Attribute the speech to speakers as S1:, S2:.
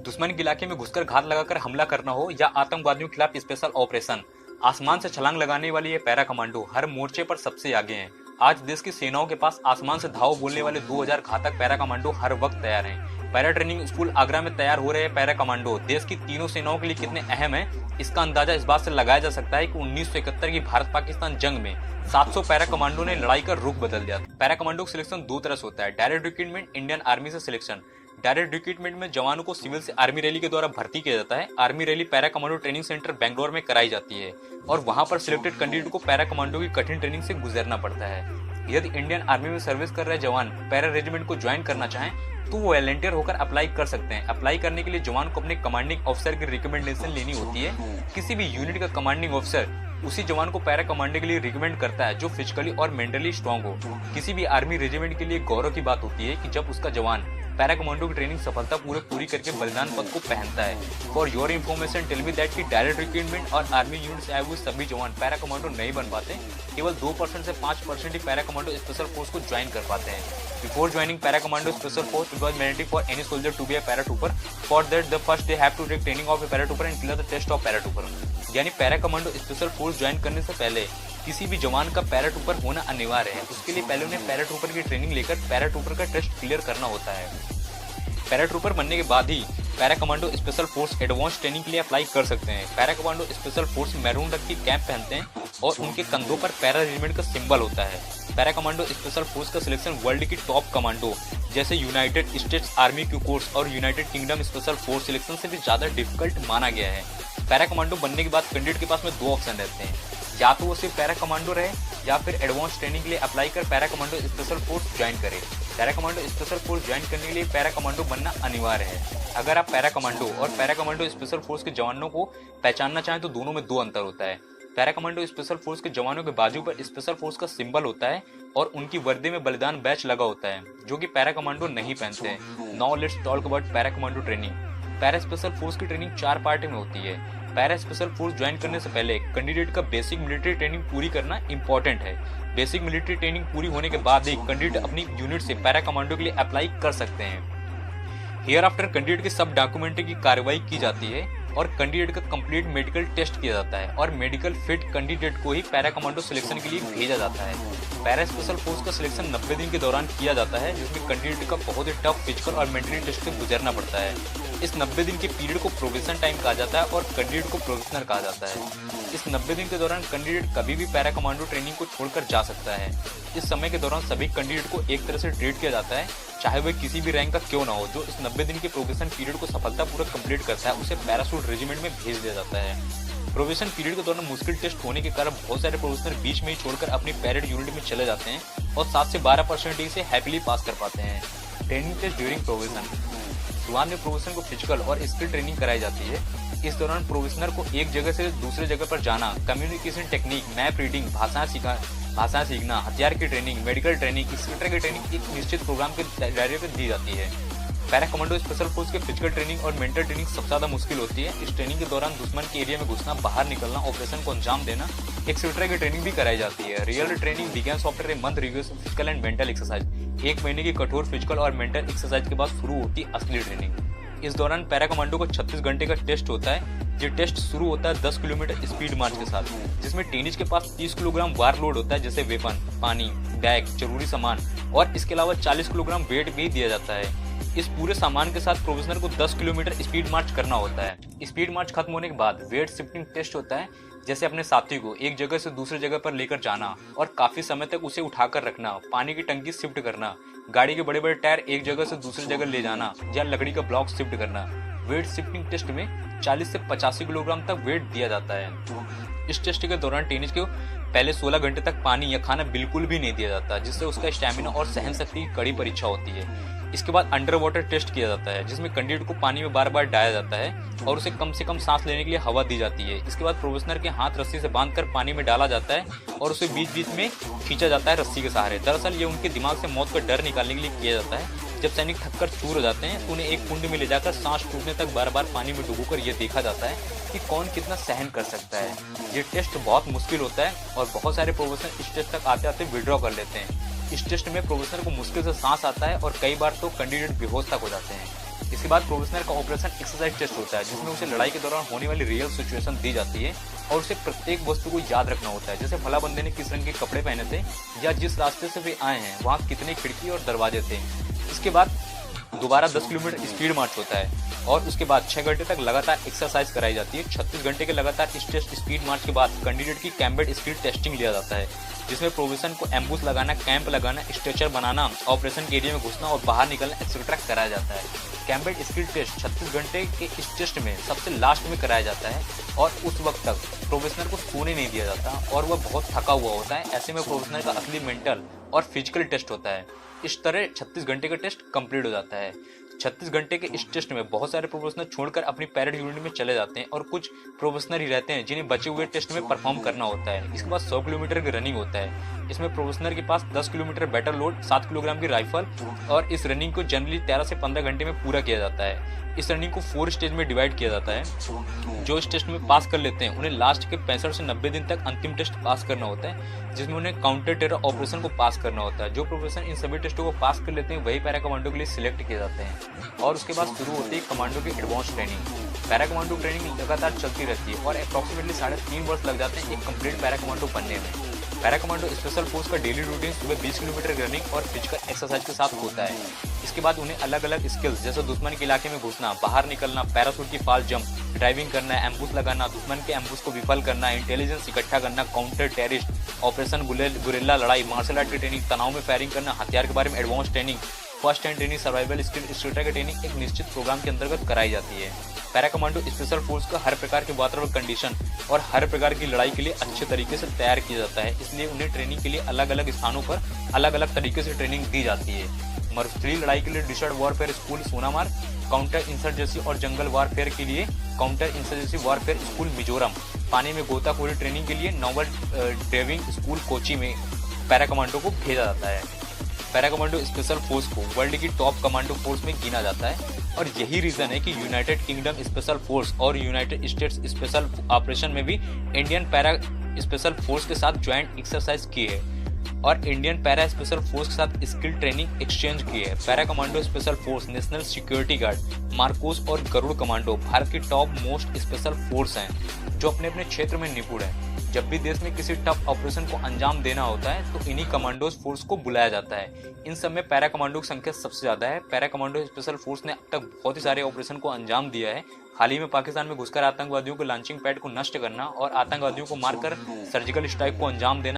S1: दुश्मन के इलाके में घुसकर घात लगाकर हमला करना हो या आतंकवादियों के खिलाफ स्पेशल ऑपरेशन, आसमान से छलांग लगाने वाले ये पैरा कमांडो हर मोर्चे पर सबसे आगे हैं। आज देश की सेनाओं के पास आसमान से धाव बोलने वाले 2000 घातक पैरा कमांडो हर वक्त तैयार हैं। पैरा ट्रेनिंग स्कूल आगरा में तैयार हो रहे पैरा कमांडो देश की तीनों सेनाओं के लिए कितने अहम हैं, इसका अंदाजा इस बात से लगाया जा सकता है कि 1971 की भारत पाकिस्तान जंग में 700 पैरा कमांडो ने लड़ाई का रुख बदल दिया। पैरा कमांडो का सिलेक्शन दो तरह से होता है, डायरेक्ट रिक्रूटमेंट, इंडियन आर्मी से सिलेक्शन। डायरेक्ट रिक्रूटमेंट में जवानों को सिविल से आर्मी रैली के द्वारा भर्ती किया जाता है। Army rally para commando training centre Bangalore में कराई जाती है और वहां पर सिलेक्टेड कैंडिडेट को पैरा कमांडो की कठिन ट्रेनिंग से गुजरना पड़ता है। यदि इंडियन आर्मी में सर्विस कर रहे जवान पैरा रेजिमेंट को ज्वाइन करना चाहें तो वो वॉलंटियर होकर अप्लाई कर सकते हैं। अप्लाई करने के लिए जवान को अपने कमांडिंग ऑफिसर की रिकमेंडेशन लेनी होती है। किसी भी यूनिट का कमांडिंग ऑफिसर उसी जवान को पैरा कमांडो के लिए रिकमेंड करता है जो फिजिकली और मेंटली स्ट्रांग हो। किसी भी आर्मी रेजिमेंट के लिए गौरव की बात होती है कि जब उसका जवान पैरा कमांडो की ट्रेनिंग सफलतापूर्वक पूरी करके बलिदान पद को पहनता है। For your information tell me that कि डायरेक्ट रिक्रूटमेंट और आर्मी यूनिट से आए हुए सभी जवान पैरा कमांडो नहीं बन पाते। केवल 2% से 5% ही पैरा कमांडो स्पेशल फोर्स को ज्वाइन कर पाते हैं। Before joining para commando special force, it was mandatory for any soldier to be a paratrooper. For that, the first they have to take training of a paratrooper and clear the test of paratrooper. यानी para commando special force join करने से पहले किसी भी जवान का paratrooper होना अनिवार्य है। उसके लिए पहले उन्हें पैराट्रूपर की ट्रेनिंग लेकर पैराट्रूपर का टेस्ट क्लियर करना होता है। पैराट्रूपर बनने के बाद ही para commando special force advance training के लिए अप्लाई कर सकते हैं। Para commando special force maroon रंग की कैप पहनते हैं और उनके कंधों पर पैरा रेजिमेंट का सिंबल होता है। पैरा कमांडो स्पेशल फोर्स का सिलेक्शन वर्ल्ड की टॉप कमांडो जैसे United States army Q course और United Kingdom special force selection से भी ज्यादा डिफिकल्ट माना गया है। पैरा कमांडो बनने के बाद कैंडिडेट के पास में दो ऑप्शन रहते हैं, या तो वो सिर्फ पैरा कमांडो रहे या फिर एडवांस ट्रेनिंग के लिए अप्लाई कर para commando special force join करे। Para commando special force join करने के लिए पैरा कमांडो बनना अनिवार्य है। अगर आप पैरा कमांडो और पैरा कमांडो स्पेशल फोर्स के जवानों को पहचानना चाहें तो दोनों में दो अंतर होता है। पैरा कमांडो स्पेशल फोर्स के जवानों के बाजू पर स्पेशल फोर्स का सिंबल होता है और उनकी वर्दी में बलिदान बैच लगा होता है, जो कि पैरा कमांडो नहीं पहनते हैं। Now let's talk about para commando training. Para special force की ट्रेनिंग 4 पार्ट में होती है। पैरा स्पेशल फोर्स ज्वाइन करने से पहले कैंडिडेट का बेसिक मिलिट्री ट्रेनिंग पूरी करना इंपॉर्टेंट है। बेसिक मिलिट्री ट्रेनिंग पूरी होने के बाद ही कैंडिडेट अपनी यूनिट से पैरा कमांडो के लिए अप्लाई कर सकते हैं। हियर आफ्टर कैंडिडेट की सब डॉक्यूमेंट्री की कार्रवाई की जाती है और कैंडिडेट का कंप्लीट मेडिकल टेस्ट किया जाता है और मेडिकल फिट कैंडिडेट को ही पैरा कमांडो सिलेक्शन के लिए भेजा जाता है। पैरा स्पेशल फोर्स का सिलेक्शन 90 दिन के दौरान किया जाता है, जिसमें कैंडिडेट का बहुत ही टफ फिजिकल और मेंटली टेस्ट से गुजरना पड़ता है। इस 90 दिन के पीरियड को प्रोबेशन टाइम कहा जाता है और कैंडिडेट को प्रोबेशनर कहा जाता है। इस 90 दिन के दौरान कैंडिडेट कभी भी पैरा कमांडो ट्रेनिंग को छोड़कर जा सकता है। इस समय के दौरान सभी कैंडिडेट को एक तरह से ट्रीट किया जाता है, चाहे वह किसी भी रैंक का क्यों ना हो। जो इस 90 दिन के प्रोबेशन पीरियड को सफलतापूर्वक कंप्लीट करता है उसे पैराशूट रेजिमेंट में भेज दिया जाता है। प्रोबेशन पीरियड के दौरान मुश्किल टेस्ट होने के कारण बहुत सारे प्रोबेशनर बीच में ही छोड़कर अपनी पैरेड यूनिट में चले जाते हैं और 7 से 12% से हैप्पीली पास कर पाते हैं। Training test during probation. शुरुआत में प्रोबेशन को फिजिकल और स्किल ट्रेनिंग कराई जाती है। इस दौरान प्रोबेशनर को एक जगह से दूसरे जगह पर जाना, कम्युनिकेशन टेक्निक, मैप रीडिंग, भाषा सीखना, हथियार की ट्रेनिंग, मेडिकल ट्रेनिंग, एक्सेट्रा की ट्रेनिंग एक निश्चित प्रोग्राम के दायरे में दी जाती है। पैरा कमांडो स्पेशल फोर्स के फिजिकल ट्रेनिंग और मेंटल ट्रेनिंग सबसे ज्यादा मुश्किल होती है। इस ट्रेनिंग के दौरान दुश्मन के एरिया में घुसना, बाहर निकलना, ऑपरेशन को अंजाम देना, एक्सेट्रा की ट्रेनिंग भी कराई जाती है। Real training begins after a month reviews physical and mental exercise. 1 महीने की कठोर फिजिकल और मेंटल एक्सरसाइज के बाद शुरू होती है असली ट्रेनिंग। इस दौरान पैरा कमांडो को 36 घंटे का टेस्ट होता है। ये टेस्ट शुरू होता है 10 किलोमीटर स्पीड मार्च के साथ, जिसमें टेनिस के पास 30 किलोग्राम वार लोड होता है, जैसे वेपन, पानी, बैग, जरूरी सामान और इसके अलावा 40 किलोग्राम वेट भी दिया जाता है। इस पूरे सामान के साथ प्रोबेशनर को 10 किलोमीटर स्पीड मार्च करना होता है। स्पीड मार्च खत्म होने के बाद वेट शिफ्टिंग टेस्ट होता है, जैसे अपने साथी को एक जगह से दूसरी जगह पर लेकर जाना और काफी समय तक उसे उठाकर रखना, पानी की टंकी शिफ्ट करना, गाड़ी के बड़े बड़े टायर एक जगह से दूसरी जगह ले जाना या लकड़ी का ब्लॉक शिफ्ट करना। वेट शिफ्टिंग टेस्ट में 40 से 85 किलोग्राम तक वेट दिया जाता है। इस टेस्ट के दौरान टेनिस को पहले 16 घंटे तक पानी या खाना बिल्कुल भी नहीं दिया जाता, जिससे उसका स्टैमिना और सहन शक्ति की कड़ी परीक्षा होती है। इसके बाद अंडर वाटर टेस्ट किया जाता है, जिसमें कैंडिडेट को पानी में बार बार डाला जाता है और उसे कम से कम सांस लेने के लिए हवा दी जाती है। इसके बाद प्रोबेशनर के हाथ रस्सी से बांधकर पानी में डाला जाता है और उसे बीच बीच में खींचा जाता है रस्सी के सहारे। दरअसल ये उनके दिमाग से मौत का डर निकालने के लिए किया जाता है। जब सैनिक थककर चूर हो जाते हैं तो उन्हें एक कुंड में ले जाकर सांस टूटने तक बार बार पानी में डुबोकर यह देखा जाता है कि कौन कितना सहन कर सकता है। ये टेस्ट बहुत मुश्किल होता है और बहुत सारे प्रोबेशनर इस टेस्ट तक आते आते विड्रॉ कर लेते हैं। इस टेस्ट में प्रोबेशनर को मुश्किल से सांस आता है और कई बार तो कैंडिडेट बेहोश तक हो जाते हैं। इसके बाद प्रोबेशनर का ऑपरेशन एक्सरसाइज टेस्ट होता है, जिसमें उसे लड़ाई के दौरान होने वाली रियल सिचुएशन दी जाती है और उसे प्रत्येक वस्तु को याद रखना होता है, जैसे फला बंदे ने किस रंग के कपड़े पहने थे या जिस रास्ते से वे आए हैं वहाँ कितने खिड़की और दरवाजे थे। इसके बाद दोबारा 10 किलोमीटर स्पीड मार्च होता है और उसके बाद 6 घंटे तक लगातार एक्सरसाइज कराई जाती है। 36 घंटे के लगातार इस टेस्ट स्पीड मार्च के बाद कैंडिडेट की कैम्बेड स्पीड टेस्टिंग लिया जाता है, जिसमें प्रोबेशन को एम्बुश लगाना, कैंप लगाना, स्ट्रेचर बनाना, ऑपरेशन के एरिया में घुसना और बाहर निकलना एक्सेट्रा कराया जाता है। कैम्बेड स्किल टेस्ट 36 घंटे के इस टेस्ट में सबसे लास्ट में कराया जाता है और उस वक्त तक प्रोबेशनर को सोने नहीं दिया जाता और वह बहुत थका हुआ होता है। ऐसे में प्रोबेशनर का असली मेंटल और फिजिकल टेस्ट होता है। इस तरह 36 घंटे का टेस्ट कंप्लीट हो जाता है। 36 घंटे के इस टेस्ट में बहुत सारे प्रोफेशनल छोड़कर अपनी पैरेड यूनिट में चले जाते हैं और कुछ प्रोफेशनल ही रहते हैं जिन्हें बचे हुए टेस्ट में परफॉर्म करना होता है। इसके बाद 100 किलोमीटर की रनिंग होता है। इसमें प्रोफेशनल के पास 10 किलोमीटर बैटर लोड, 7 किलोग्राम की राइफल और इस रनिंग को जनरली 13 से 15 घंटे में पूरा किया जाता है। इस रनिंग को 4 स्टेज में डिवाइड किया जाता है। जो इस टेस्ट में पास कर लेते हैं उन्हें लास्ट के 65 से 90 दिन तक अंतिम टेस्ट पास करना होता है, जिसमें उन्हें काउंटर टेरर ऑपरेशन को पास करना होता है। जो प्रोफेशनल इन सभी टेस्टों को पास कर लेते हैं वही पैरा कमांडो के लिए सिलेक्ट किए जाते हैं और उसके बाद शुरू होती है कमांडो की advance training. Para commando training लगातार चलती रहती है और अप्रॉक्सीमेटली 3.5 वर्ष लग जाते हैं एक कंप्लीट पैरा कमांडो बनने में। पैरा कमांडो स्पेशल फोर्स का डेली रूटीन सुबह 20 किलोमीटर रनिंग और फिजिकल एक्सरसाइज के साथ होता है। इसके बाद उन्हें अलग अलग स्किल्स जैसे दुश्मन के इलाके में घुसना, बाहर निकलना, पैराशूट की फाल जंप, ड्राइविंग करना, एम्बुश लगाना, दुश्मन के एम्बुश को विफल करना, इंटेलिजेंस इकट्ठा करना, काउंटर टेररिस्ट, ऑपरेशन गुरिल्ला लड़ाई, मार्शल आर्ट की ट्रेनिंग, तनाव में फायरिंग करना, हथियार के बारे में advance training, first hand training, survival skill, strata की ट्रेनिंग एक निश्चित प्रोग्राम के अंतर्गत कराई जाती है। पैरा कमांडो स्पेशल फोर्स का हर प्रकार के वातावरण कंडीशन और हर प्रकार की लड़ाई के लिए अच्छे तरीके से तैयार किया जाता है, इसलिए उन्हें ट्रेनिंग के लिए अलग अलग स्थानों पर अलग अलग तरीके से ट्रेनिंग दी जाती है। मरुस्थलीय लड़ाई के लिए desert warfare school Sonamarg, counter insurgency और जंगल वॉरफेयर के लिए counter insurgency warfare school Mizoram, पानी में गोताखोरी ट्रेनिंग के लिए नोवल ड्राइविंग स्कूल कोची में पैरा कमांडो को भेजा जाता है। पैरा कमांडो स्पेशल फोर्स को वर्ल्ड की टॉप कमांडो फोर्स में गिना जाता है और यही रीजन है कि यूनाइटेड किंगडम स्पेशल फोर्स और यूनाइटेड स्टेट्स स्पेशल ऑपरेशन में भी इंडियन पैरा स्पेशल फोर्स के साथ ज्वाइंट एक्सरसाइज की है और इंडियन पैरा स्पेशल फोर्स के साथ स्किल ट्रेनिंग एक्सचेंज की है। Para commando special force, national security guard, Marcos और गरुड़ कमांडो भारत की टॉप मोस्ट स्पेशल फोर्स हैं जो अपने अपने क्षेत्र में निपुण है। जब भी देश में किसी टफ ऑपरेशन को अंजाम देना होता है तो इन्हीं कमांडोज फोर्स को बुलाया जाता है। इन सब में पैरा कमांडो की संख्या सबसे ज्यादा है। पैरा कमांडो स्पेशल फोर्स ने अब तक बहुत ही सारे ऑपरेशन को अंजाम दिया है। हाल ही में पाकिस्तान में घुसकर आतंकवादियों के लॉन्चिंग पैड को नष्ट करना और आतंकवादियों को मारकर सर्जिकल स्ट्राइक को अंजाम देना